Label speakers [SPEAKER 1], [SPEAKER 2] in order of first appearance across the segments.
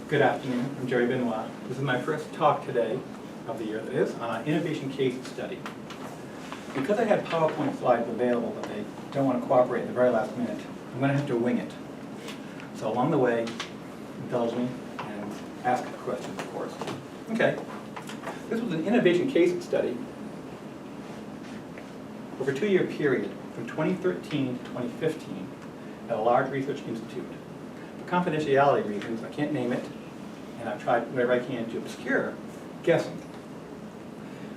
[SPEAKER 1] Good afternoon, I'm Gerry Benoit. This is my first talk today of the year, that is, on an innovation case study. Because I had PowerPoint slides available but they don't want to cooperate at the very last minute, I'm going to have to wing it. So along the way, indulge me and ask questions, of course. Okay, this was an innovation case study over a 2-year period from 2013 to 2015 at a large research institute. For confidentiality reasons, I can't name it, and I've tried whatever I can to obscure guessing.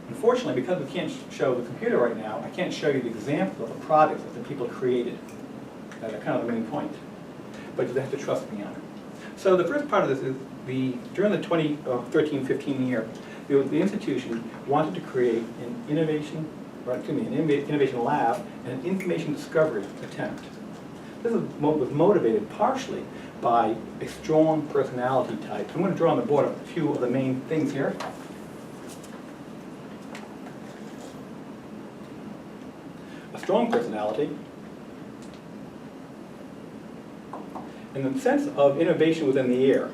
[SPEAKER 1] Unfortunately, because we can't show the computer right now, I can't show you the example of the products that the people created. That's kind of the main point. But you have to trust me on it. So the first part of this is during the 2013-15 year, the institution wanted to create an innovation lab and an information discovery attempt. This was motivated partially by a strong personality type. I'm going to draw on the board a few of the main things here. A strong personality, and the sense of innovation was in the air.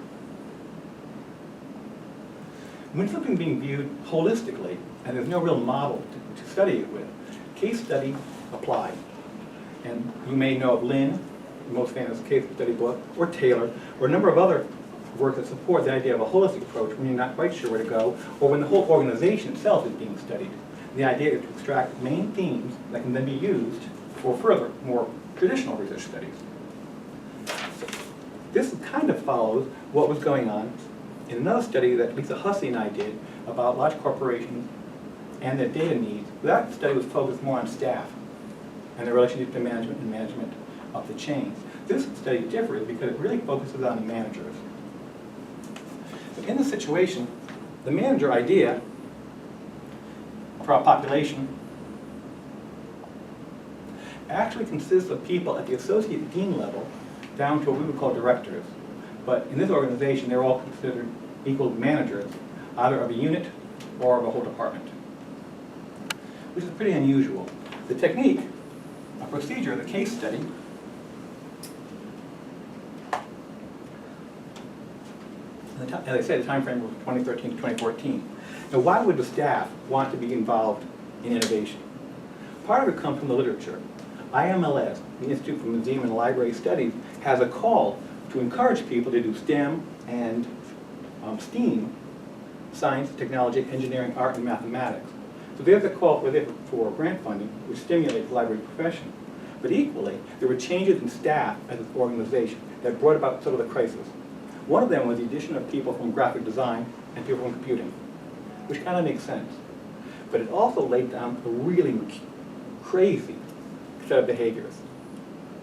[SPEAKER 1] When something's being viewed holistically, and there's no real model to study it with, case study apply. And you may know of Lynn, the most famous case study book, or Taylor, or a number of other works that support the idea of a holistic approach when you're not quite sure where to go, or when the whole organization itself is being studied. The idea is to extract main themes that can then be used for further, more traditional research studies. This kind of follows what was going on in another study that Lisa Hussey and I did about large corporations and their data needs. That study was focused more on staff and their relationship to management and management of the chains. This study differs because it really focuses on the managers. So in this situation, the manager idea for our population actually consists of people at the associate dean level down to what we would call directors. But in this organization, they're all considered equal managers, either of a unit or of a whole department, which is pretty unusual. The technique, a procedure, the case study, as I said, the time frame was 2013 to 2014. Now, why would the staff want to be involved in innovation? Part of it comes from the literature. IMLS, the Institute for Museum and Library Studies, has a call to encourage people to do STEM and STEAM, science, technology, engineering, art, and mathematics. So there's a call for grant funding, which stimulates the library profession. But equally, there were changes in staff at this organization that brought about sort of the crisis. One of them was the addition of people from graphic design and people from computing, which kind of makes sense. But it also laid down a really crazy set of behaviors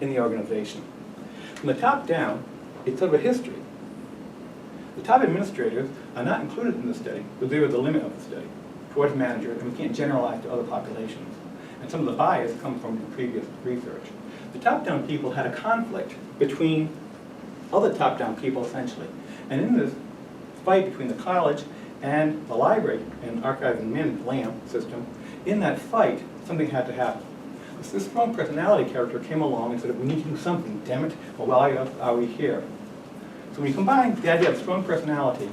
[SPEAKER 1] in the organization. From the top down, it's sort of a history. The top administrators are not included in the study because they were the limit of the study towards managers, and we can't generalize to other populations. And some of the bias comes from previous research. The top-down people had a conflict between other top-down people, essentially. And in this fight between the college and the library and archive and management LAM system, in that fight, something had to happen. This strong personality character came along and said, we need to do something, damn it, well, why are we here? So when you combine the idea of strong personality,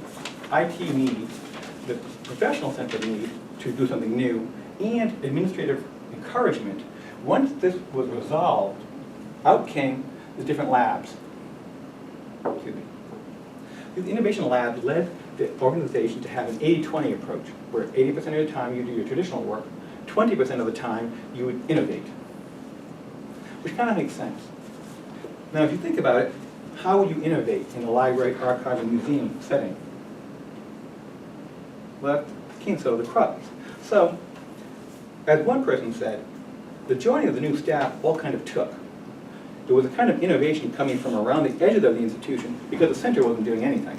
[SPEAKER 1] IT needs, the professional sense of need to do something new, and administrative encouragement, once this was resolved, out came the different labs. Excuse me. These innovation labs led the organization to have an 80-20 approach, where 80% of the time you do your traditional work, 20% of the time you would innovate, which kind of makes sense. Now, if you think about it, how would you innovate in a library, archive, and museum setting? Well, that came sort of the crux. So, as one person said, the joining of the new staff all kind of took. There was a kind of innovation coming from around the edges of the institution because the center wasn't doing anything.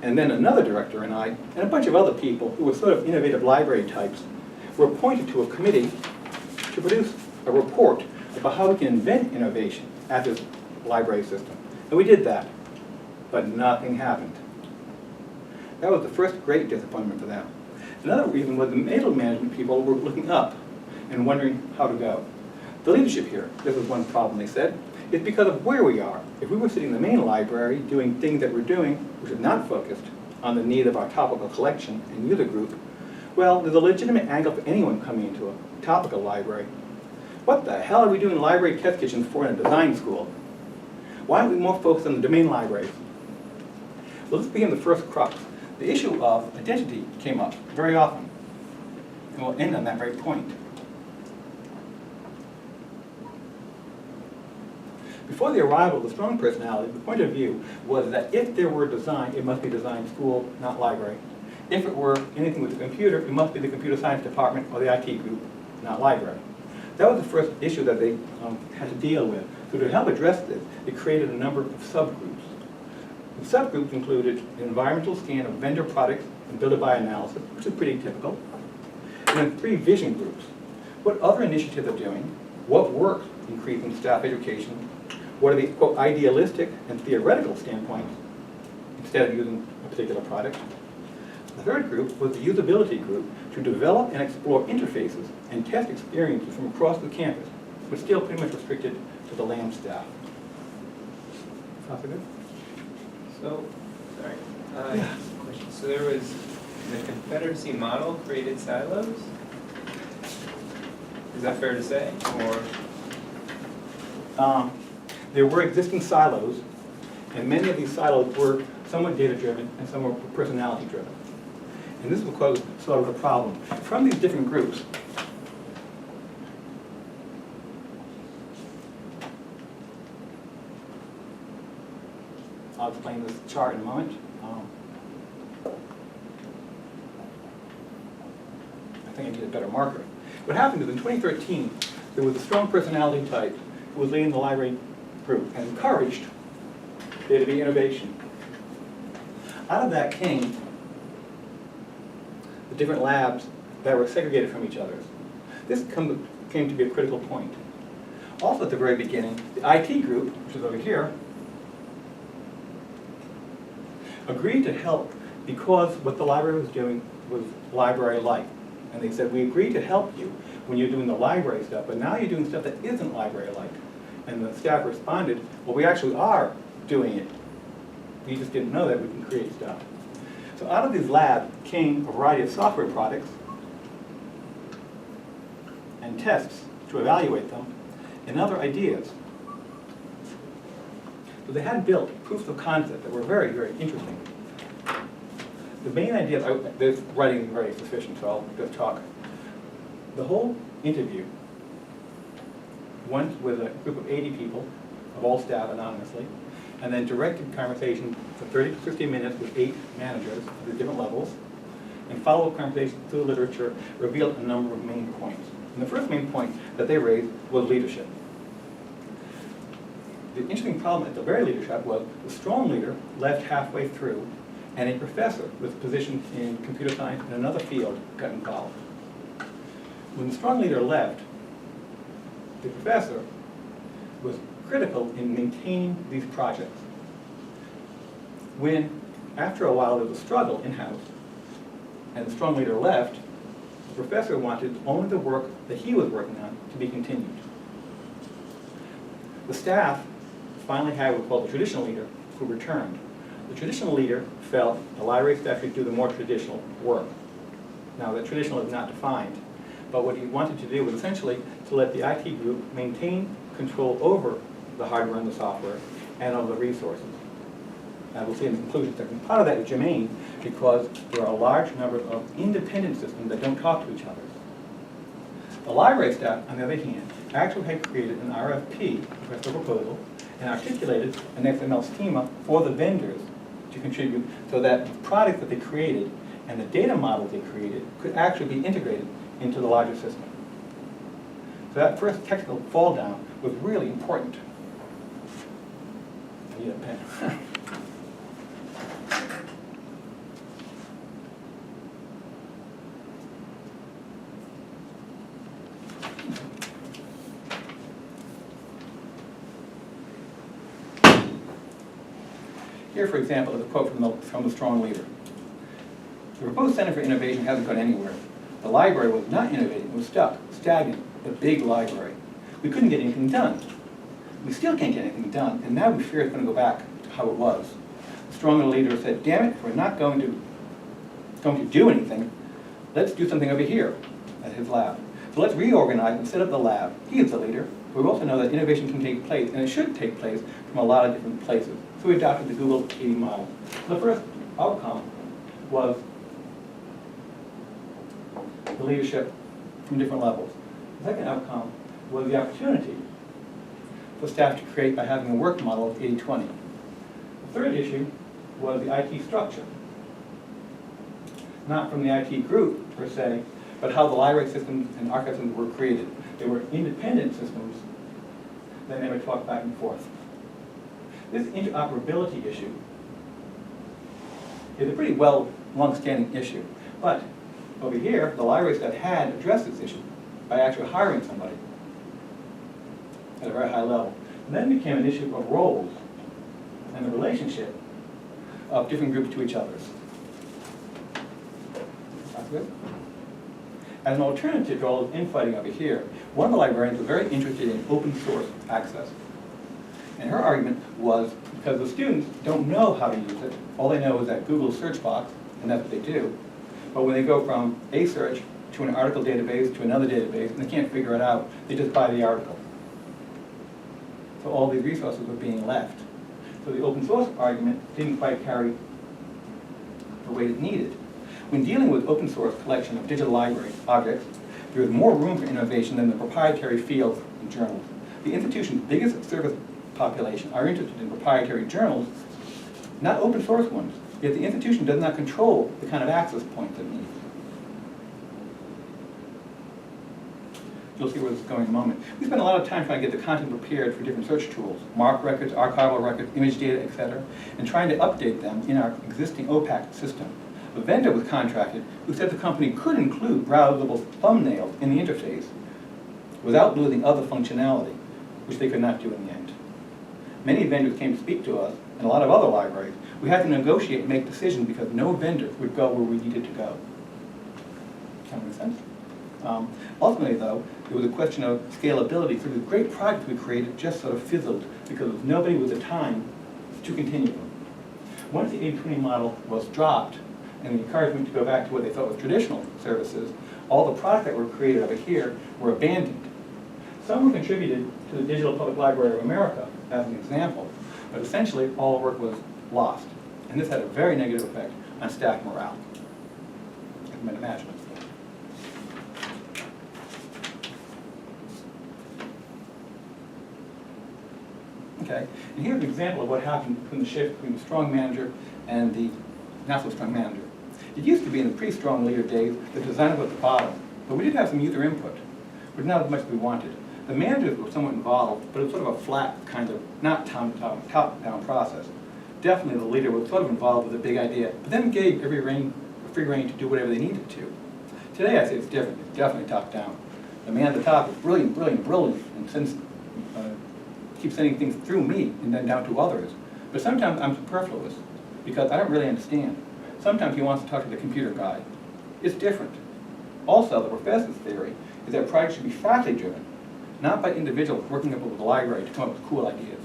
[SPEAKER 1] And then another director and I, and a bunch of other people who were sort of innovative library types, were appointed to a committee to produce a report about how we can invent innovation at this library system. And we did that, but nothing happened. That was the first great disappointment for them. Another reason was the middle management people were looking up and wondering how to go. The leadership here, this is one problem they said, is because of where we are. If we were sitting in the main library doing things that we're doing, which is not focused on the need of our topical collection and user group, well, there's a legitimate angle for anyone coming into a topical library. What the hell are we doing library test kitchens for in a design school? Why aren't we more focused on the domain libraries? Well, let's begin the first crux. The issue of identity came up very often, and we'll end on that very point. Before the arrival of the strong personality, the point of view was that if there were design, it must be design school, not library. If it were anything with the computer, it must be the computer science department or the IT group, not library. That was the first issue that they had to deal with. So to help address this, it created a number of subgroups. The subgroups included an environmental scan of vendor products and build it by analysis, which is pretty typical. And then 3 vision groups. What other initiatives are doing? What works increasing staff education? What are the, quote, idealistic and theoretical standpoints instead of using a particular product? The third group was the usability group to develop and explore interfaces and test experiences from across the campus, but still pretty much restricted to the LAM staff. Sounds good?
[SPEAKER 2] So, sorry. Question. So there was the Confederacy model created silos? Is that fair to say, or?
[SPEAKER 1] There were existing silos, and many of these silos were somewhat data-driven and some were personality-driven. And this was sort of the problem. From these different groups, I'll explain this chart in a moment. I think I need a better marker. What happened is in 2013, there was a strong personality type who was leading the library group and encouraged there to be innovation. Out of that came the different labs that were segregated from each other. This came to be a critical point. Also at the very beginning, the IT group, which is over here, agreed to help because what the library was doing was library-like. And they said, we agree to help you when you're doing the library stuff, but now you're doing stuff that isn't library-like. And the staff responded, well, we actually are doing it. We just didn't know that we can create stuff. So out of these labs came a variety of software products and tests to evaluate them and other ideas. So they had built proofs of concept that were very, very interesting. The main idea, this writing is very sufficient, so I'll just talk. The whole interview went with a group of 80 people, of all staff anonymously, and then directed conversation for 30 to 50 minutes with 8 managers at the different levels, and follow-up conversation through the literature revealed a number of main points. And the first main point that they raised was leadership. The interesting problem at the very leadership was the strong leader left halfway through, and a professor with positions in computer science and another field got involved. When the strong leader left, the professor was critical in maintaining these projects. When, after a while, there was a struggle in-house, and the strong leader left, the professor wanted only the work that he was working on to be continued. The staff finally had what was called the traditional leader, who returned. The traditional leader felt the library staff should do the more traditional work. Now, the traditional is not defined, but what he wanted to do was essentially to let the IT group maintain control over the hardware and the software and over the resources. And we'll see in the conclusion section. Part of that is germane because there are a large number of independent systems that don't talk to each other. The library staff, on the other hand, actually had created an RFP, request for proposal, and articulated an XML schema for the vendors to contribute so that the product that they created and the data model they created could actually be integrated into the larger system. So that first technical fall down was really important. I need a pen. Here, for example, is a quote from the strong leader. The proposed Center for Innovation hasn't gone anywhere. The library was not innovating, it was stuck, stagnant, a big library. We couldn't get anything done. We still can't get anything done, and now we fear it's going to go back to how it was. A strong leader said, damn it, if we're not going to do anything, let's do something over here at his lab. So let's reorganize and set up the lab. He is the leader. We also know that innovation can take place, and it should take place from a lot of different places. So we adopted the Google 80 model. The first outcome was the leadership from different levels. The second outcome was the opportunity for staff to create by having a work model of 80-20. The third issue was the IT structure. Not from the IT group, per se, but how the library systems and archive systems were created. They were independent systems that never talked back and forth. This interoperability issue is a pretty long-standing issue. But over here, the library staff had addressed this issue by actually hiring somebody at a very high level. And then it became an issue of roles and the relationship of different groups to each other. Sounds good? As an alternative to all this infighting over here, one of the librarians was very interested in open source access. And her argument was because the students don't know how to use it, all they know is that Google search box, and that's what they do. But when they go from a search to an article database to another database, and they can't figure it out, they just buy the article. So all these resources were being left. So the open source argument didn't quite carry the weight it needed. When dealing with open source collection of digital library objects, there is more room for innovation than the proprietary fields and journals. The institution's biggest service population are interested in proprietary journals, not open source ones, yet the institution does not control the kind of access points it needs. You'll see where this is going in a moment. We spend a lot of time trying to get the content prepared for different search tools, MARC records, archival records, image data, etc., and trying to update them in our existing OPAC system. A vendor was contracted who said the company could include browsable thumbnails in the interface without losing other functionality, which they could not do in the end. Many vendors came to speak to us, and a lot of other libraries. We had to negotiate and make decisions because no vendor would go where we needed to go. Kind of make sense? Ultimately, though, it was a question of scalability. So the great projects we created just sort of fizzled because there was nobody with the time to continue them. Once the 80-20 model was dropped, and the encouragement to go back to what they thought was traditional services, all the products that were created over here were abandoned. Some were contributed to the Digital Public Library of America, as an example, but essentially all the work was lost. And this had a very negative effect on staff morale, as you might imagine. Okay, and here's an example of what happened between the shift between the strong manager and the not so strong manager. It used to be in the pretty strong leader days, the designer was at the bottom, but we did have some user input, but not as much as we wanted. The managers were somewhat involved, but it was sort of a flat kind of, not top-down process. Definitely the leader was sort of involved with a big idea, but then gave every free rein to do whatever they needed to. Today I say it's different, it's definitely top-down. The man at the top is brilliant, and sends, keeps sending things through me and then down to others. But sometimes I'm superfluous, because I don't really understand. Sometimes he wants to talk to the computer guy. It's different. Also, the professor's theory is that projects should be faculty-driven, not by individuals working up with the library to come up with cool ideas.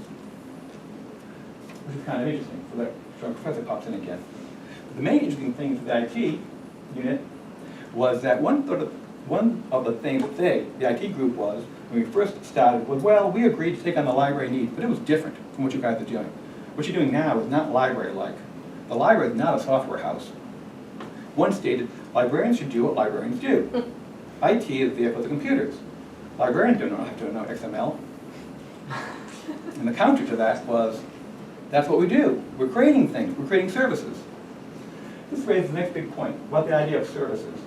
[SPEAKER 1] Which is kind of interesting, so that professor pops in again. But the main interesting thing for the IT unit was that one of the things that the IT group was, when we first started, was, well, we agreed to take on the library needs, but it was different from what you guys are doing. What you're doing now is not library-like. The library is not a software house. One stated, librarians should do what librarians do. IT is there for the computers. Librarians don't have to know XML. And the counter to that was, that's what we do. We're creating things. We're creating services. This raises the next big point about the idea of services.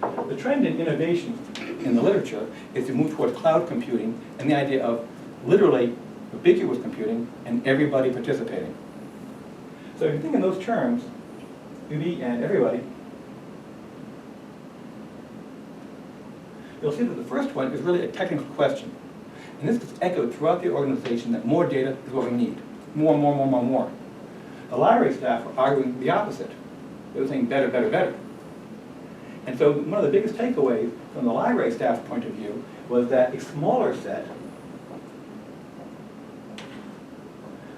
[SPEAKER 1] The trend in innovation in the literature is to move towards cloud computing and the idea of literally ubiquitous computing and everybody participating. So if you think in those terms, UB and everybody, you'll see that the first one is really a technical question. And this is echoed throughout the organization that more data is what we need. More. The library staff were arguing the opposite. They were saying better. And so one of the biggest takeaways from the library staff's point of view was that a smaller set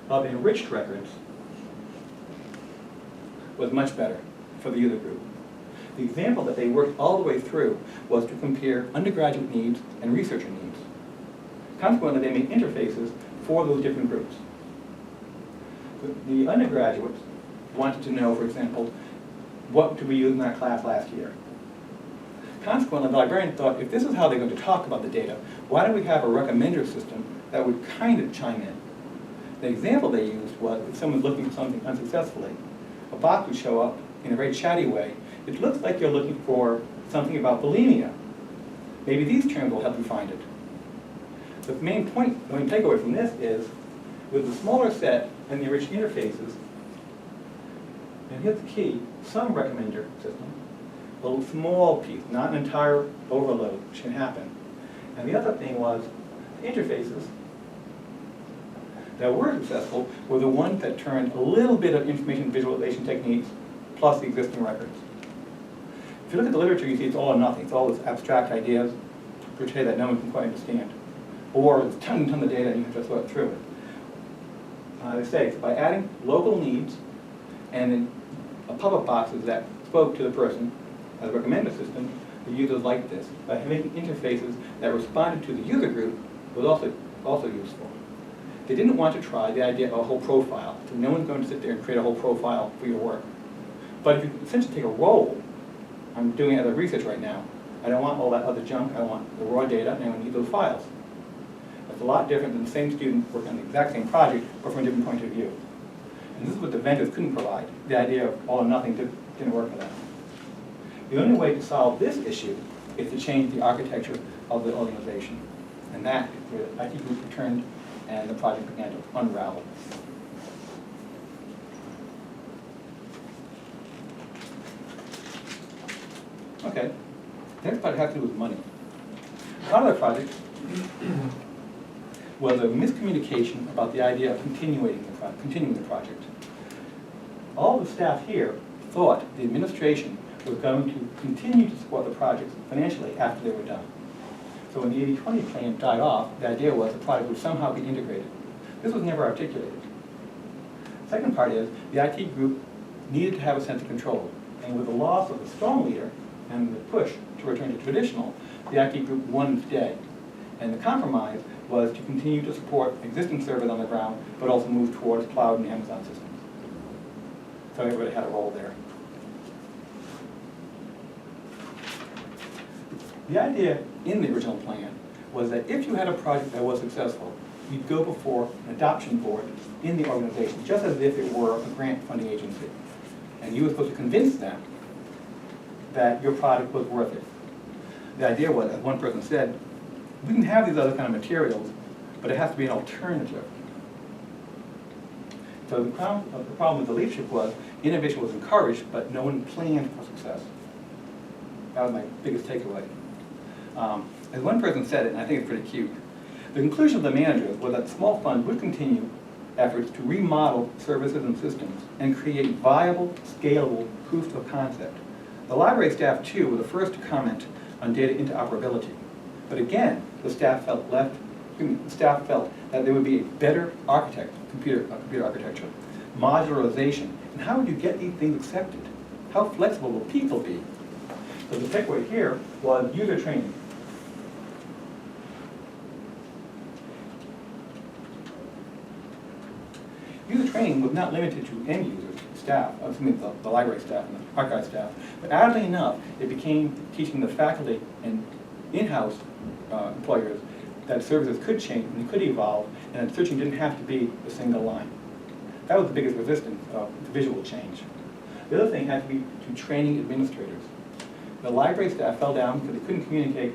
[SPEAKER 1] of enriched records was much better for the user group. The example that they worked all the way through was to compare undergraduate needs and researcher needs. Consequently, they made interfaces for those different groups. The undergraduates wanted to know, for example, what did we use in that class last year? Consequently, the librarian thought, if this is how they're going to talk about the data, why don't we have a recommender system that would kind of chime in? The example they used was, if someone's looking for something unsuccessfully, a box would show up in a very chatty way. It looks like you're looking for something about bulimia. Maybe these terms will help you find it. The main point, the main takeaway from this is, with the smaller set and the enriched interfaces, and here's the key, some recommender system, a little small piece, not an entire overload, which can happen. And the other thing was, the interfaces that were successful were the ones that turned a little bit of information visualization techniques plus the existing records. If you look at the literature, you see it's all or nothing. It's all these abstract ideas portray that no one can quite understand. Or it's a ton and ton of data and you have to sort through it. They say, by adding local needs and then a pop-up boxes that spoke to the person as a recommender system, the users liked this. By making interfaces that responded to the user group was also useful. They didn't want to try the idea of a whole profile. So no one's going to sit there and create a whole profile for your work. But if you essentially take a role, I'm doing other research right now, I don't want all that other junk, I want the raw data, and I need those files. That's a lot different than the same student working on the exact same project, but from a different point of view. And this is what the vendors couldn't provide. The idea of all or nothing didn't work for them. The only way to solve this issue is to change the architecture of the organization. And that is where the IT group returned and the project began to unravel. Okay, the next part has to do with money. Part of the project was a miscommunication about the idea of continuing the project. All the staff here thought the administration was going to continue to support the projects financially after they were done. So when the 80-20 plan died off, the idea was the project would somehow be integrated. This was never articulated. The second part is the IT group needed to have a sense of control. And with the loss of the strong leader and the push to return to traditional, the IT group won instead. And the compromise was to continue to support existing servers on the ground, but also move towards cloud and Amazon systems. So everybody had a role there. The idea in the original plan was that if you had a project that was successful, you'd go before an adoption board in the organization, just as if it were a grant funding agency. And you were supposed to convince them that your product was worth it. The idea was, as one person said, we can have these other kind of materials, but it has to be an alternative. So the problem with the leadership was innovation was encouraged, but no one planned for success. That was my biggest takeaway. As one person said it, and I think it's pretty cute, the conclusion of the managers was that small funds would continue efforts to remodel services and systems and create viable, scalable proofs of concept. The library staff, too, were the first to comment on data interoperability. But again, the staff felt that there would be a better computer architecture, modularization, and how would you get these things accepted? How flexible will people be? So the takeaway here was user training. User training was not limited to end users, staff, the library staff and the archive staff, but oddly enough, it became teaching the faculty and in-house employers that services could change and could evolve, and that searching didn't have to be a single line. That was the biggest resistance to visual change. The other thing had to be to training administrators. The library staff fell down because they couldn't communicate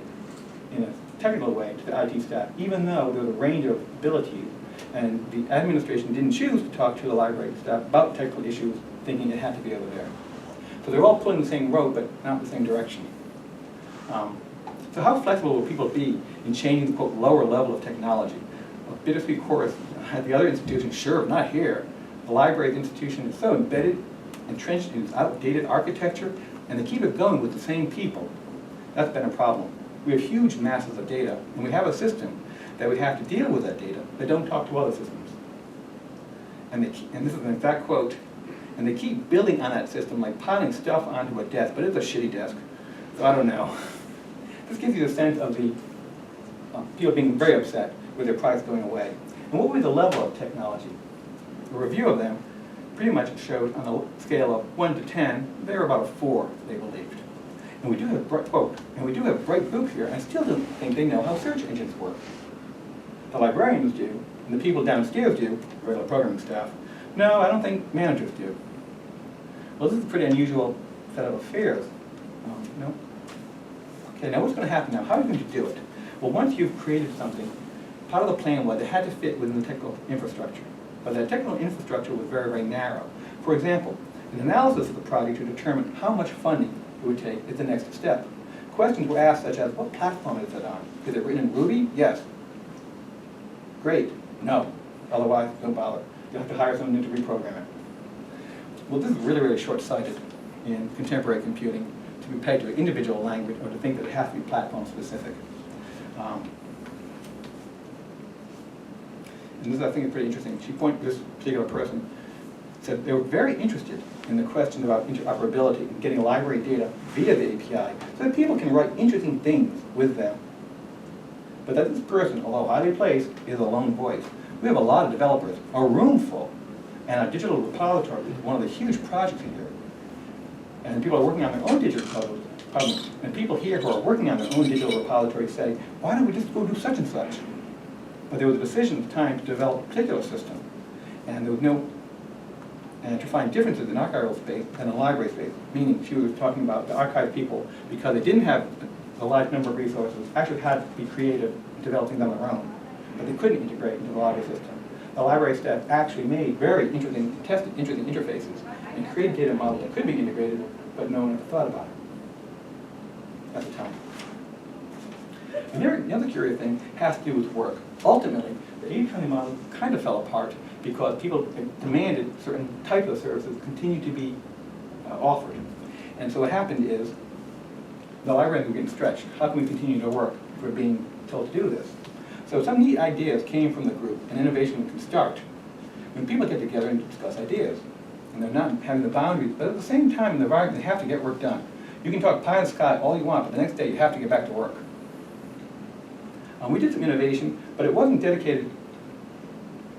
[SPEAKER 1] in a technical way to the IT staff, even though there was a range of abilities, and the administration didn't choose to talk to the library staff about technical issues, thinking it had to be over there. So they're all pulling the same rope, but not the same direction. So how flexible will people be in changing the, quote, lower level of technology? A bittersweet chorus at the other institutions, sure, not here. The library institution is so embedded, entrenched in its outdated architecture, and they keep it going with the same people. That's been a problem. We have huge masses of data, and we have a system that would have to deal with that data that don't talk to other systems. and this is an exact quote, and they keep building on that system, like piling stuff onto a desk, but it's a shitty desk, so I don't know. This gives you a sense of the people being very upset with their products going away. And what was the level of technology? A review of them pretty much showed on a scale of 1 to 10, they were about a 4, they believed. And we do have bright group here, and I still don't think they know how search engines work. The librarians do, and the people downstairs do, regular programming staff. No, I don't think managers do. Well, this is a pretty unusual set of affairs. No? Okay, now what's going to happen now? How are you going to do it? Well, once you've created something, part of the plan was it had to fit within the technical infrastructure. But that technical infrastructure was very, very narrow. For example, an analysis of the project to determine how much funding it would take is the next step. Questions were asked such as, what platform is it on? Is it written in Ruby? Yes. Great. No. Otherwise, don't bother. You'll have to hire someone to reprogram it. Well, this is really, really short-sighted in contemporary computing to be pegged to an individual language or to think that it has to be platform-specific. And this, I think, is pretty interesting. This particular person said they were very interested in the question about interoperability and getting library data via the API so that people can write interesting things with them. But that this person, although highly placed, is a lone voice. We have a lot of developers, a room full, and our digital repository is one of the huge projects here. And people are working on their own digital repository. And people here who are working on their own digital repository say, why don't we just go do such and such? But there was a decision at the time to develop a particular system. And there was to find differences in archival space and in library space, meaning she was talking about the archive people, because they didn't have a large number of resources, actually had to be creative in developing them on their own. But they couldn't integrate into the library system. The library staff actually made very interesting, tested interesting interfaces and created data models that could be integrated, but no one ever thought about it at the time. And the other curious thing has to do with work. Ultimately, the 80/20 model kind of fell apart because people demanded certain types of services continue to be offered. And so what happened is the librarians were getting stretched. How can we continue to work if we're being told to do this? So some neat ideas came from the group, and innovation can start when people get together and discuss ideas. And they're not having the boundaries, but at the same time in the environment, they have to get work done. You can talk pie in the sky all you want, but the next day you have to get back to work. We did some innovation, but it wasn't dedicated,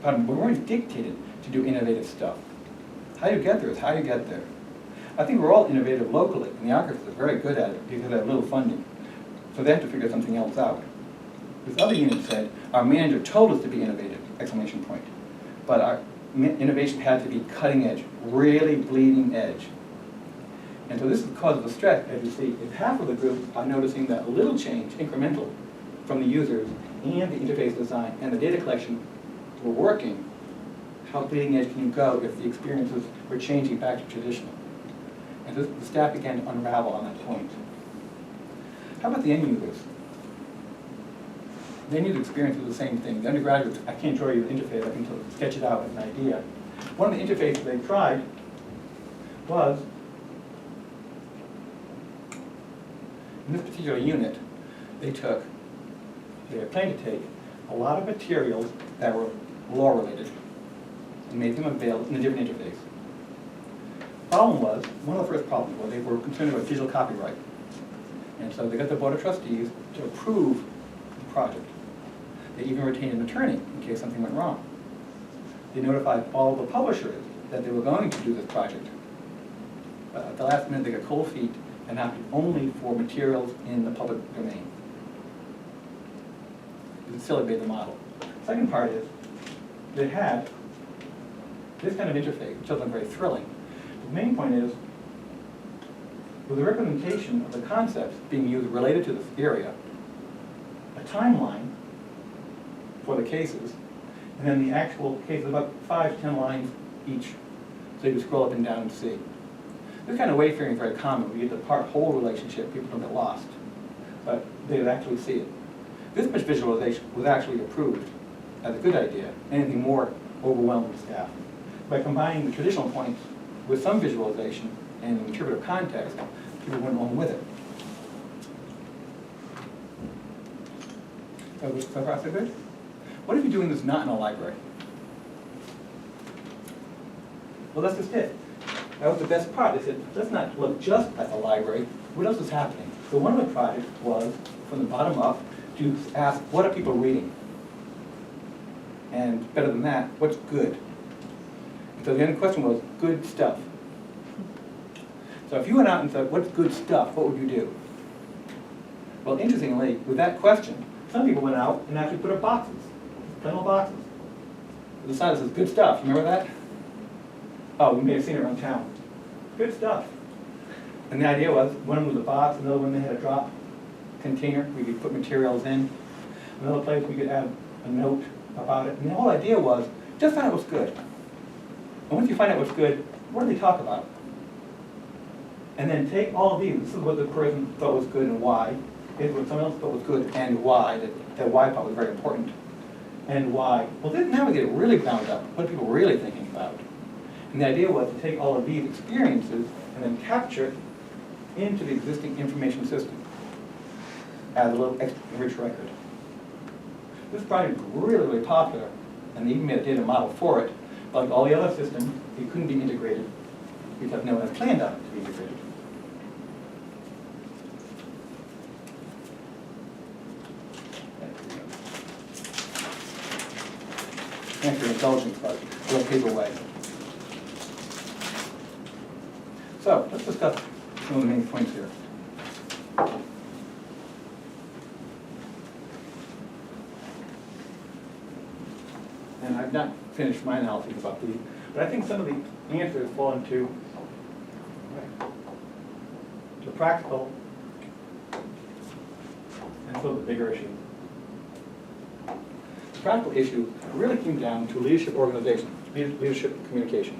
[SPEAKER 1] we weren't dictated to do innovative stuff. How you get there is how you get there. I think we're all innovative locally, and the archivists are very good at it because they have little funding. So they have to figure something else out. This other unit said, our manager told us to be innovative, exclamation point. But our innovation had to be cutting edge, really bleeding edge. And so this is because of the stretch, as you see, if half of the group are noticing that a little change, incremental, from the users and the interface design and the data collection were working, how bleeding edge can you go if the experiences were changing back to traditional? And the staff began to unravel on that point. How about the end users? The end user experience was the same thing. The undergraduates, I can't draw you the interface, I can sketch it out as an idea. One of the interfaces they tried was, in this particular unit, they were planning to take a lot of materials that were law-related and made them available in a different interface. The problem was, one of the first problems was they were concerned about digital copyright. And so they got the Board of Trustees to approve the project. They even retained an attorney in case something went wrong. They notified all the publishers that they were going to do this project. But at the last minute, they got cold feet and opted only for materials in the public domain. It facilitated the model. Second part is, they had this kind of interface, which wasn't very thrilling. The main point is, with the representation of the concepts being used related to this area, a timeline for the cases, and then the actual cases, about 5 to 10 lines each, so you can scroll up and down and see. This kind of wayfaring is very common. We get the part-whole relationship, people don't get lost, but they would actually see it. This much visualization was actually approved as a good idea. Anything more overwhelmed the staff. By combining the traditional points with some visualization and interpretive context, people went along with it. So far so good? What if you're doing this not in a library? Well, that's just it. That was the best part. They said, let's not look just at the library. What else is happening? So one of the projects was, from the bottom up, to ask, what are people reading? And better than that, what's good? So the end question was, good stuff. So if you went out and said, what's good stuff, what would you do? Well, interestingly, with that question, some people went out and actually put up boxes, plain old boxes. The sign says, good stuff. You remember that? Oh, we may have seen it around town. Good stuff. And the idea was, one was a box, another one they had a drop container, we could put materials in. Another place we could add a note about it. And the whole idea was, just find out what's good. And once you find out what's good, what do they talk about? And then take all of these. This is what the person thought was good and why. Here's what someone else thought was good and why. That why part was very important. And why. Well, now we get really bound up. What are people really thinking about? And the idea was to take all of these experiences and then capture it into the existing information system as a little enrich record. This project was really, really popular, and they even made a data model for it. But like all the other systems, it couldn't be integrated because no one had planned on it to be integrated. Thanks for your indulgence, but a little paper way. So let's discuss some of the main points here. And I've not finished my analysis about these, but I think some of the answers fall into the practical and sort of the bigger issue. The practical issue really came down to leadership organization, leadership communication.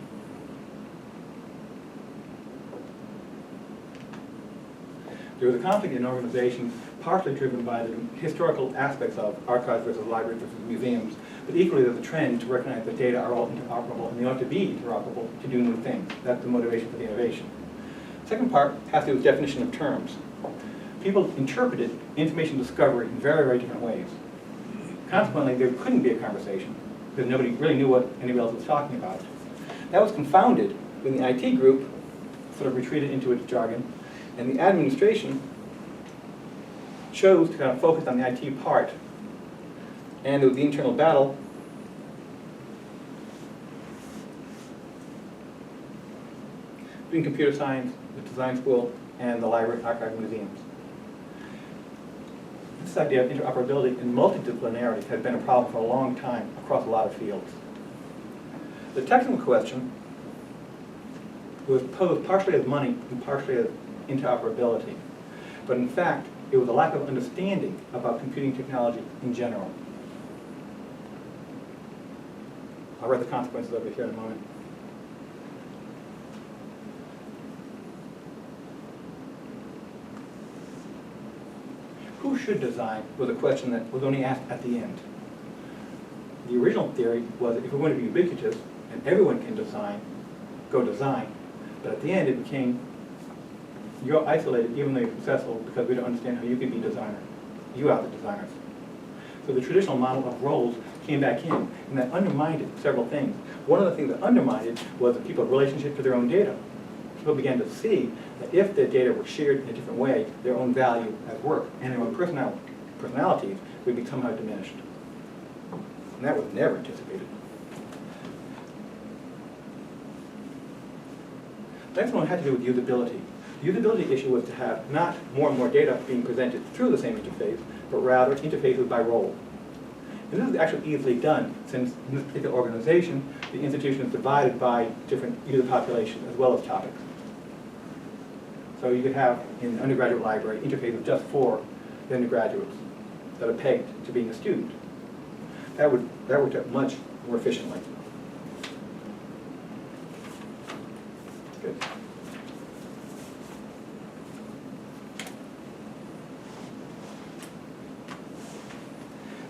[SPEAKER 1] There was a conflict in organizations partially driven by the historical aspects of archives versus libraries versus museums, but equally there's a trend to recognize that data are all interoperable and they ought to be interoperable to do new things. That's the motivation for the innovation. Second part has to do with definition of terms. People interpreted information discovery in very, very different ways. Consequently, there couldn't be a conversation because nobody really knew what anybody else was talking about. That was confounded when the IT group sort of retreated into its jargon, and the administration chose to kind of focus on the IT part. And with the internal battle, between computer science, the design school, and the library, archive, and museums. This idea of interoperability and multidisciplinarity has been a problem for a long time across a lot of fields. The technical question was posed partially as money and partially as interoperability. But in fact, it was a lack of understanding about computing technology in general. I'll write the consequences over here in a moment. Who should design was a question that was only asked at the end. The original theory was that if we're going to be ubiquitous and everyone can design, go design. But at the end it became, you're isolated even though you're successful because we don't understand how you can be a designer. You are the designers. So the traditional model of roles came back in, and that undermined several things. One of the things that undermined it was the people's relationship to their own data. People began to see that if their data were shared in a different way, their own value at work and their own personalities would be somehow diminished. And that was never anticipated. The next one had to do with usability. The usability issue was to have not more and more data being presented through the same interface, but rather interfaces by role. And this is actually easily done, since in this particular organization, the institution is divided by different user populations as well as topics. So you could have, in the undergraduate library, interfaces just for the undergraduates that are pegged to being a student. That worked out much more efficiently. Good.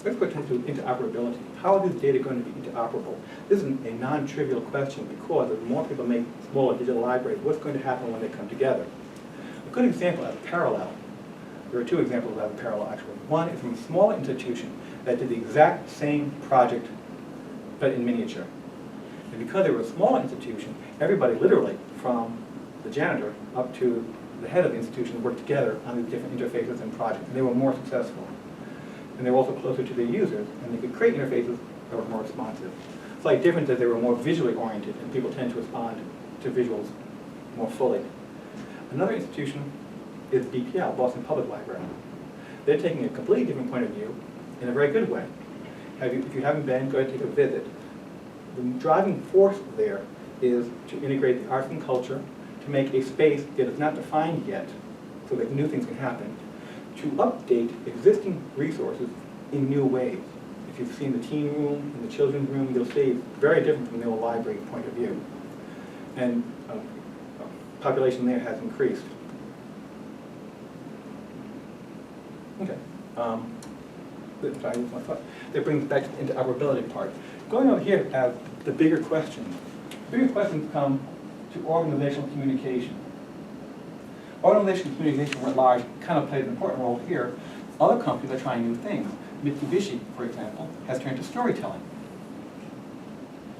[SPEAKER 1] Let's go to interoperability. How is data going to be interoperable? This is a non-trivial question because as more people make smaller digital libraries, what's going to happen when they come together? A good example of parallel. There are two examples of a parallel, actually. One is from a smaller institution that did the exact same project, but in miniature. And because they were a small institution, everybody literally, from the janitor up to the head of the institution, worked together on these different interfaces and projects, and they were more successful. And they were also closer to their users, and they could create interfaces that were more responsive. Slight difference is they were more visually oriented, and people tend to respond to visuals more fully. Another institution is BPL, Boston Public Library. They're taking a completely different point of view in a very good way. If you haven't been, go ahead and take a visit. The driving force there is to integrate the arts and culture, to make a space that is not defined yet, so that new things can happen, to update existing resources in new ways. If you've seen the teen room and the children's room, you'll see it's very different from the old library point of view. And population there has increased. Okay. Sorry, my thought. That brings back into operability part. Going over here as the bigger questions. Bigger questions come to organizational communication. Organizational communication writ large kind of plays an important role here. Other companies are trying new things. Mitsubishi, for example, has turned to storytelling.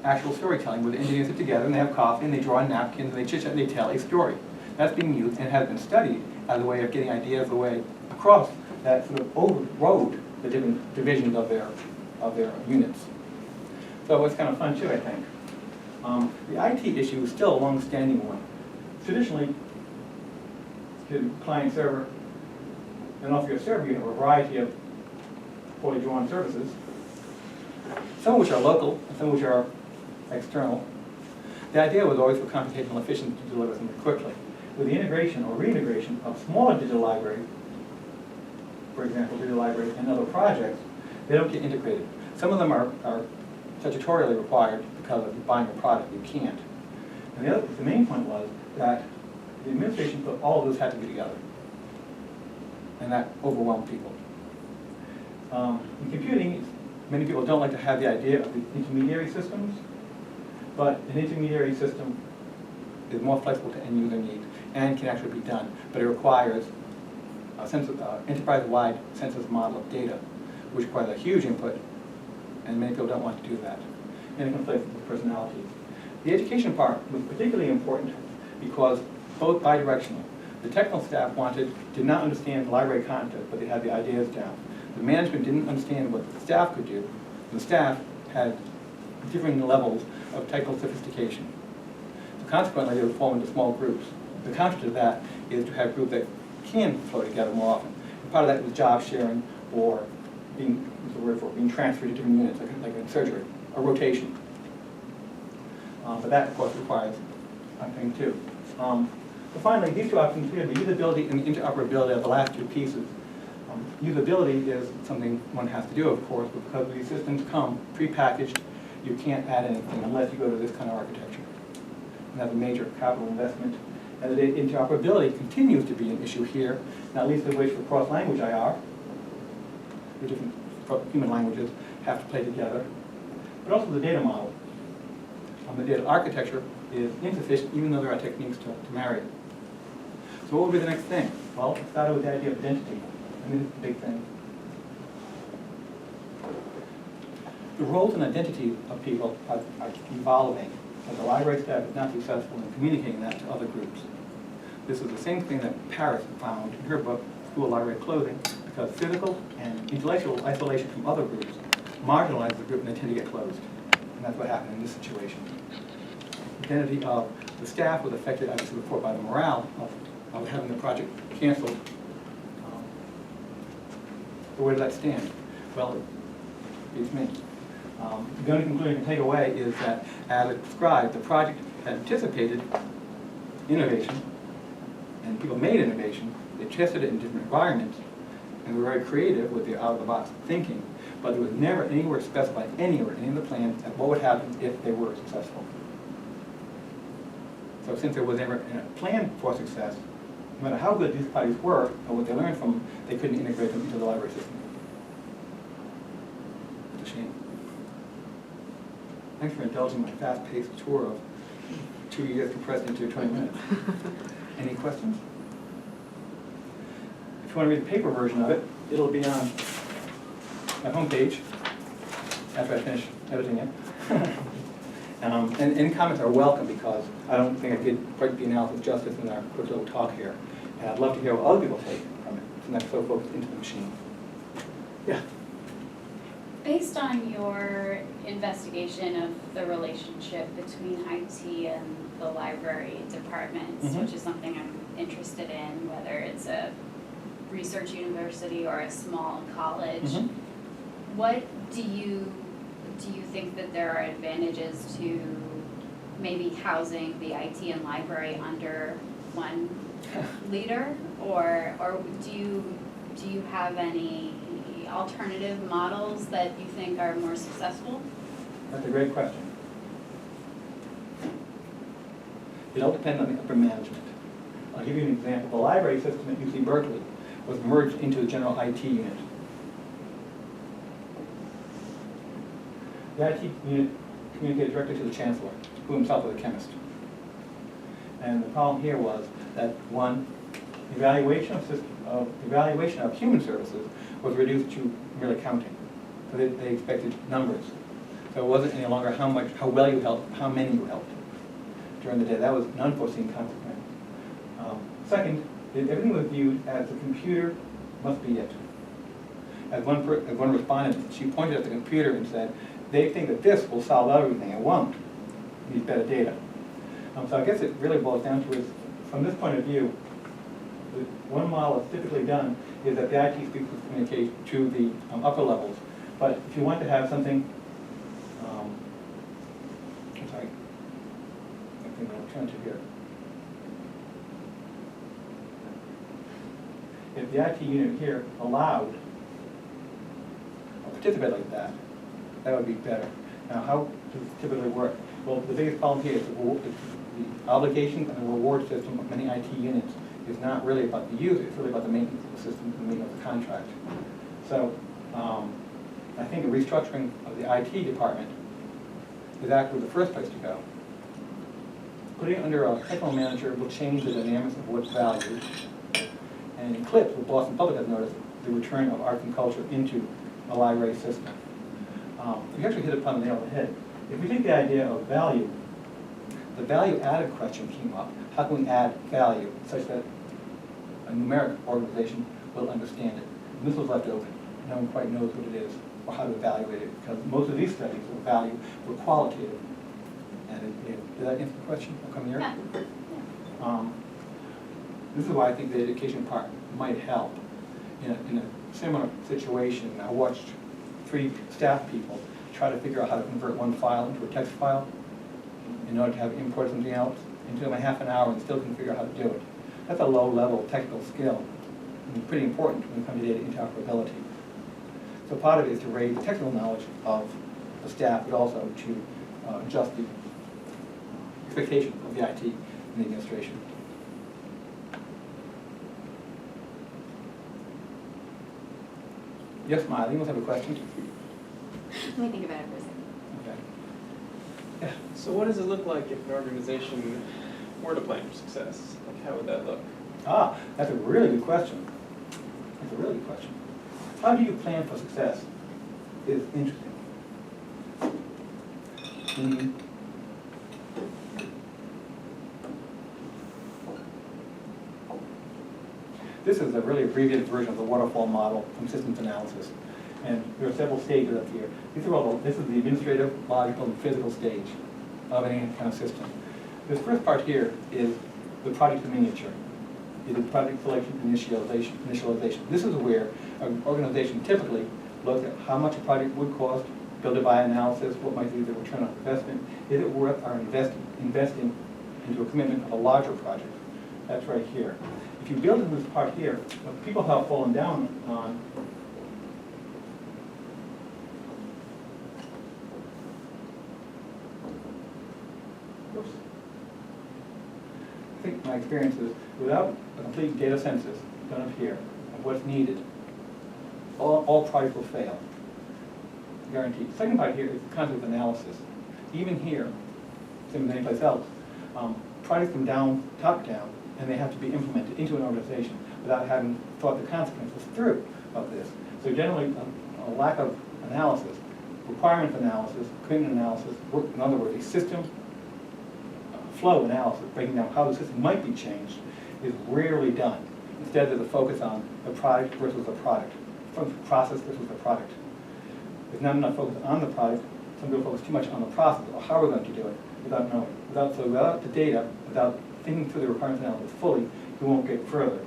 [SPEAKER 1] Actual storytelling, where the engineers sit together and they have coffee and they draw on napkins and they chit-chat and they tell a story. That's being used and has been studied as a way of getting ideas away across that sort of overrode the different divisions of their units. So it's kind of fun too, I think. The IT issue is still a long-standing one. Traditionally, the client server and also your server, you have a variety of poorly drawn services, some of which are local and some of which are external. The idea was always for computational efficiency to deliver something quickly. With the integration or reintegration of smaller digital libraries, for example, digital libraries and other projects, they don't get integrated. Some of them are statutorily required because of buying a product, you can't. And the main point was that the administration thought all of this had to be together. And that overwhelmed people. In computing, many people don't like to have the idea of the intermediary systems, but an intermediary system is more flexible to end user needs and can actually be done, but it requires a enterprise-wide census model of data, which requires a huge input, and many people don't want to do that. And it conflicts with personalities. The education part was particularly important because both bidirectional. The technical staff did not understand the library content, but they had the ideas down. The management didn't understand what the staff could do. The staff had differing levels of technical sophistication. So consequently, they would form into small groups. The counter to that is to have groups that can flow together more often. And part of that was job sharing or being transferred to different units, like in surgery, or rotation. But that, of course, requires a thing too. So finally, these two options here, the usability and the interoperability are the last two pieces. Usability is something one has to do, of course, but because these systems come prepackaged, you can't add anything unless you go to this kind of architecture. And that's a major capital investment. And the interoperability continues to be an issue here, not least of which for cross-language IR, the different human languages have to play together, but also the data model. The data architecture is insufficient, even though there are techniques to marry it. So what would be the next thing? Well, it started with the idea of identity. I mean, it's a big thing. The roles and identities of people are evolving, but the library staff is not successful in communicating that to other groups. This is the same thing that Paris found in her book, School Library Clothing, because physical and intellectual isolation from other groups marginalize the group and they tend to get closed. And that's what happened in this situation. The identity of the staff was affected, as I said before, by the morale of having the project canceled. So where does that stand? Well, it beats me. The only conclusion you can take away is that, as it described, the project had anticipated innovation, and people made innovation. They tested it in different environments, and were very creative with the out-of-the-box thinking, but there was never anywhere specified anywhere in any of the plans at what would happen if they were successful. So since there was never a plan for success, no matter how good these parties were, or what they learned from them, they couldn't integrate them into the library system. It's a shame. Thanks for indulging my fast-paced tour of 2 years compressed into 20 minutes. Any questions? If you want to read the paper version of it, it'll be on my homepage after I finish editing it. And any comments are welcome, because I don't think I did quite the analysis justice in our quick little talk here. And I'd love to hear what other people take from it, so not so focused into the machine. Yeah.
[SPEAKER 3] Based on your investigation of the relationship between IT and the library departments,
[SPEAKER 1] Mhm.
[SPEAKER 3] which is something I'm interested in, whether it's a research university or a small college,
[SPEAKER 1] Mhm.
[SPEAKER 3] what do you think that there are advantages to maybe housing the IT and library under one leader, or do you have any alternative models that you think are more successful?
[SPEAKER 1] That's a great question. It all depends on the upper management. I'll give you an example. The library system at UC Berkeley was merged into the general IT unit. The IT unit communicated directly to the chancellor, who himself was a chemist. And the problem here was that, one, evaluation of human services was reduced to merely counting. So they expected numbers. So it wasn't any longer how well you helped, how many you helped during the day. That was an unforeseen consequence. Second, everything was viewed as the computer must be it. As one respondent, she pointed at the computer and said, they think that this will solve everything. It won't. It needs better data. So I guess it really boils down to is, from this point of view, the one model that's typically done is that the IT speaks with communication to the upper levels. But if you want to have something, I'm sorry, I think I'll turn to here. If the IT unit here allowed a participant like that, that would be better. Now, how does it typically work? Well, the biggest problem here is the obligations and the reward system of many IT units is not really about the user, it's really about the maintenance of the system and the maintenance of the contract. So I think a restructuring of the IT department is actually the first place to go. Putting it under a technical manager will change the dynamics of what's valued. And in Eclipse, what Boston Public has noticed, the return of arts and culture into a library system. You actually hit upon the nail on the head. If we take the idea of value, the value added question came up. How can we add value such that a numeric organization will understand it? And this was left open. No one quite knows what it is or how to evaluate it, because most of these studies of value were qualitative. And did that answer the question? I'll come here.
[SPEAKER 3] Yeah.
[SPEAKER 1] This is why I think the education part might help. In a similar situation, I watched 3 staff people try to figure out how to convert one file into a text file in order to have import something else. It took them half an hour and still couldn't figure out how to do it. That's a low-level technical skill, and pretty important when it comes to data interoperability. So part of it is to raise the technical knowledge of the staff, but also to adjust the expectations of the IT and the administration. Yes, Miley, you must have a question?
[SPEAKER 3] Let me think about it for a second.
[SPEAKER 1] Okay. Yeah.
[SPEAKER 4] So what does it look like if an organization were to plan for success? Like, how would that look?
[SPEAKER 1] That's a really good question. That's a really good question. How do you plan for success is interesting. This is a really abbreviated version of the waterfall model from systems analysis. And there are several stages up here. This is the administrative, logical, and physical stage of any kind of system. This first part here is the project in miniature. It is project selection and initialization. This is where an organization typically looks at how much a project would cost, build it by analysis, what might be the return on investment, is it worth our investing into a commitment of a larger project. That's right here. If you build in this part here, what people have fallen down on I think my experience is without a complete data census done up here of what's needed, all projects will fail. Guaranteed. The second part here is the concept of analysis. Even here, same as anyplace else, projects come down, top down, and they have to be implemented into an organization without having thought the consequences through of this. So generally, a lack of analysis requirements analysis, commitment analysis, in other words, a system flow analysis, breaking down how the system might be changed, is rarely done. Instead, there's a focus on the product versus the product, process versus the product. There's not enough focus on the product. Some people focus too much on the process, or how we're going to do it, without knowing. Without the data, without thinking through the requirements analysis fully, you won't get further.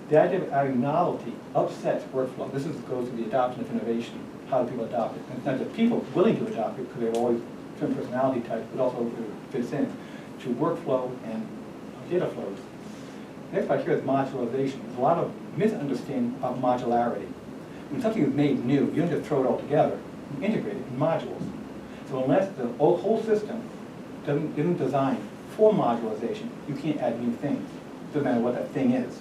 [SPEAKER 1] The idea of adding novelty upsets workflow. This goes to the adoption of innovation. How do people adopt it? And it's not just people willing to adopt it because they have always certain personality types, but also it fits in to workflow and data flows. Next part here is modularization. There's a lot of misunderstanding about modularity. When something is made new, you don't just throw it all together. You integrate it in modules. So unless the whole system isn't designed for modularization, you can't add new things. It doesn't matter what that thing is.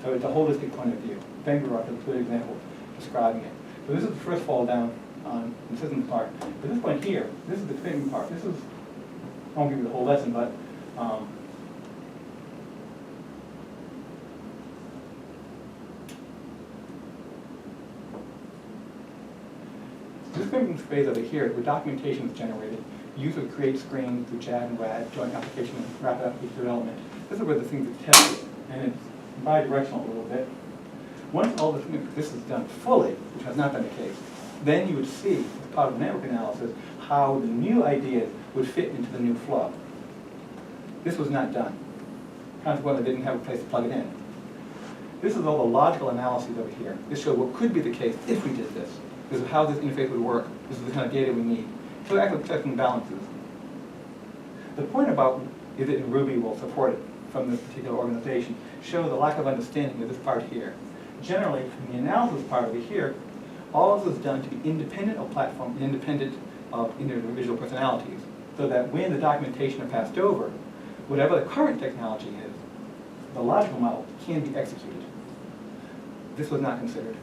[SPEAKER 1] So it's a holistic point of view. Bangalore is a good example describing it. So this is the first fall down on the system part. But this point here, this is the commitment part. This is, I won't give you the whole lesson, but this commitment phase over here, where documentation is generated, users create screens through JAD and RAD, joint application and rapid application development. This is where the things are tested, and it's bi-directional a little bit. Once all this is done fully, which has not been the case, then you would see, as part of network analysis, how the new ideas would fit into the new flow. This was not done. Consequently, they didn't have a place to plug it in. This is all the logical analyses over here. This shows what could be the case if we did this. This is how this interface would work. This is the kind of data we need. So actually checks and balances. The point about is it in Ruby will support it from this particular organization show the lack of understanding of this part here. Generally, from the analysis part over here, all of this is done to be independent of platform, independent of individual personalities, so that when the documentation is passed over, whatever the current technology is, the logical model can be executed. This was not considered.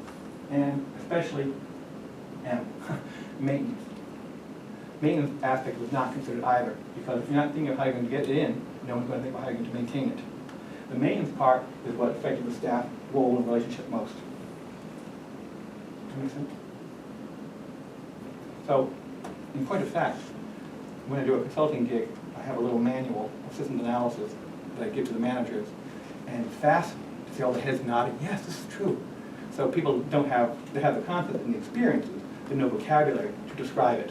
[SPEAKER 1] And especially maintenance. Maintenance aspect was not considered either, because if you're not thinking of how you're going to get it in, no one's going to think about how you're going to maintain it. The maintenance part is what affected the staff role and relationship most. Does that make sense? So, in point of fact, when I do a consulting gig, I have a little manual of systems analysis that I give to the managers, and it's fascinating to see all the heads nodding, yes, this is true. So people they have the concept and the experiences, but no vocabulary to describe it.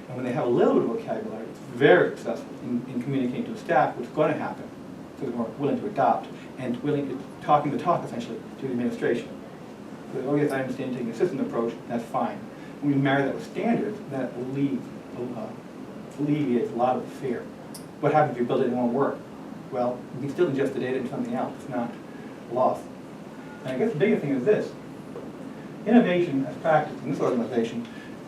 [SPEAKER 1] And when they have a little bit of vocabulary, it's very successful in communicating to the staff what's going to happen, so they're more willing to adopt and willing to talking the talk essentially to the administration. So, oh yes, I understand taking a system approach, that's fine. When we marry that with standards, that alleviates a lot of the fear. What happens if you build it and it won't work? Well, you can still ingest the data into something else. It's not lost. And I guess the biggest thing is this. Innovation as practiced in this organization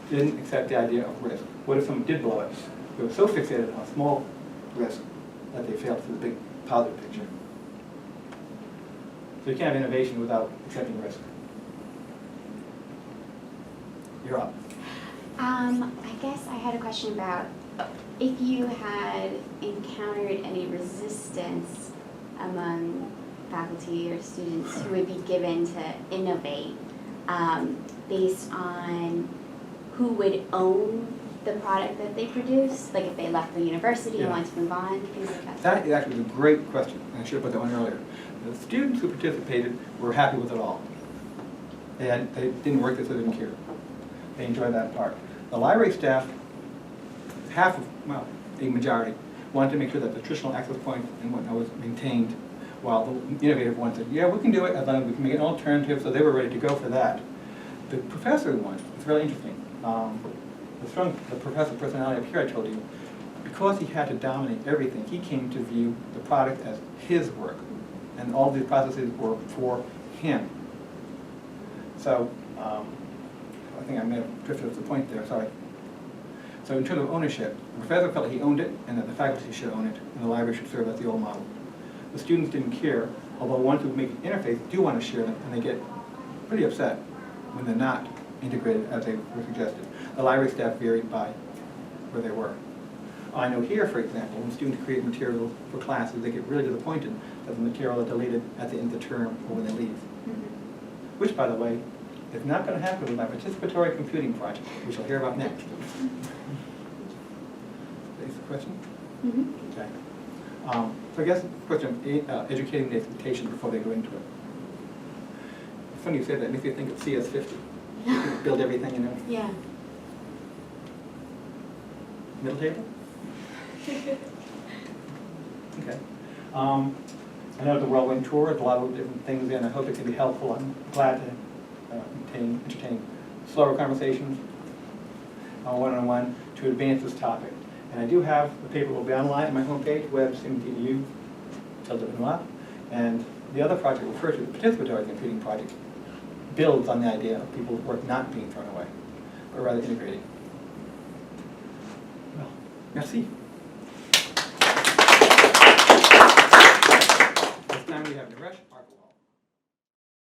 [SPEAKER 1] didn't accept the idea of risk. What if someone did blow it? They were so fixated on a small risk that they failed to see the big positive picture. So you can't have innovation without accepting risk. You're up.
[SPEAKER 5] I guess I had a question about if you had encountered any resistance among faculty or students who would be given to innovate based on who would own the product that they produce, like if they left the university and wanted to move on, things like that.
[SPEAKER 1] That is actually a great question, and I should have put that one earlier. The students who participated were happy with it all. They didn't work this, so they didn't care. They enjoyed that part. The library staff, a majority, wanted to make sure that the traditional access points and whatnot was maintained, while the innovative ones said, yeah, we can do it, as long as we can make an alternative, so they were ready to go for that. The professor one, it's really interesting. The professor personality up here I told you, because he had to dominate everything, he came to view the product as his work, and all these processes were for him. So, I think I may have drifted off the point there, sorry. So in terms of ownership, the professor felt he owned it, and that the faculty should own it, and the library should serve as the old model. The students didn't care, although ones who make an interface do want to share them, and they get pretty upset when they're not integrated as they were suggested. The library staff varied by where they were. I know here, for example, when students create materials for classes, they get really disappointed that the material is deleted at the end of the term or when they leave. Which, by the way, It's not going to happen with my participatory computing project, which you'll hear about next. Basic question?
[SPEAKER 5] Mhm.
[SPEAKER 1] Okay. So I guess the question of educating the expectation before they go into it. It's funny you say that, it makes me think of CS50. Build everything, you know.
[SPEAKER 5] Yeah.
[SPEAKER 1] Middle table? Okay. I know the whirlwind tour, there's a lot of different things in. I hope it can be helpful. I'm glad to entertain slower conversations one-on-one to advance this topic. And I do have the paper will be online on my homepage, web.sim.edu, Gerry Benoit. And the other project referred to, the participatory computing project, builds on the idea of people's work not being thrown away, but rather integrating. Well, merci. This time we have enrich,